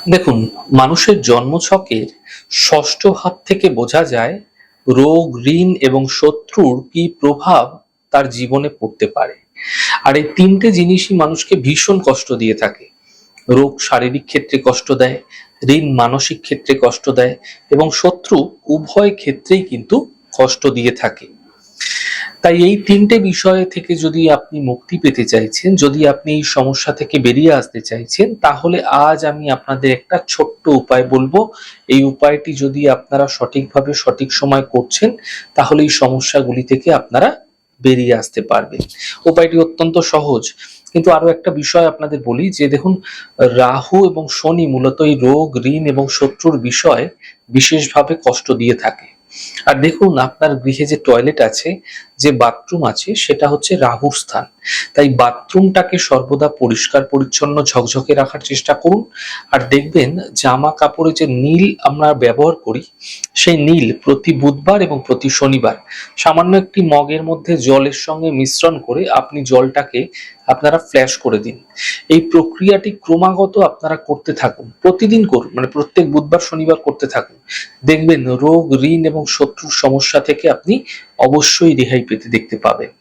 দেখুন, মানুষের জন্মছকের ষষ্ঠ ভাব থেকে বোঝা যায় রোগ, ঋণ এবং শত্রুর কি প্রভাব তার জীবনে পড়তে পারে। আর এই তিনটে জিনিসই মানুষকে ভীষণ কষ্ট দিয়ে থাকে। রোগ শারীরিক ক্ষেত্রে কষ্ট দেয়, ঋণ মানসিক ক্ষেত্রে কষ্ট দেয় এবং শত্রু উভয় ক্ষেত্রেই কিন্তু কষ্ট দিয়ে থাকে। তাই এই তিনটে বিষয় থেকে যদি আপনি মুক্তি পেতে চাইছেন, যদি আপনি এই সমস্যা থেকে বেরিয়ে আসতে চাইছেন, তাহলে আজ আমি আপনাদের একটা ছোট্ট উপায় বলবো। এই উপায়টি যদি আপনারা সঠিকভাবে সঠিক সময় করছেন, তাহলে এই সমস্যাগুলি থেকে আপনারা বেরিয়ে আসতে পারবেন। উপায়টি অত্যন্ত সহজ। কিন্তু আরো একটা বিষয় আপনাদের বলি যে দেখুন, রাহু এবং শনি মূলত এই রোগ, ঋণ এবং শত্রুর বিষয়ে বিশেষভাবে কষ্ট দিয়ে থাকে। আর দেখুন, আপনার গৃহে যে টয়লেট আছে, যে বাথরুম আছে, সেটা হচ্ছে রাহুর স্থান। তাই বাথরুমটাকে সর্বদা পরিষ্কার পরিচ্ছন্ন ঝকঝকে রাখার চেষ্টা করুন। আর দেখবেন, জামা কাপড়ে যে নীল আমরা ব্যবহার করি, সেই নীল প্রতি বুধবার এবং প্রতি শনিবার সামান্য একটি মগের মধ্যে জলের সঙ্গে মিশ্রণ করে আপনি জলটাকে আপনারা ফ্ল্যাশ করে দিন। এই প্রক্রিয়াটি ক্রমাগত আপনারা করতে থাকুন, প্রতিদিন করুন, মানে প্রত্যেক বুধবার শনিবার করতে থাকুন। দেখবেন রোগ, ঋণ এবং শত্রুর সমস্যা থেকে আপনি অবশ্যই রেহাই পেতে দেখতে পাবেন।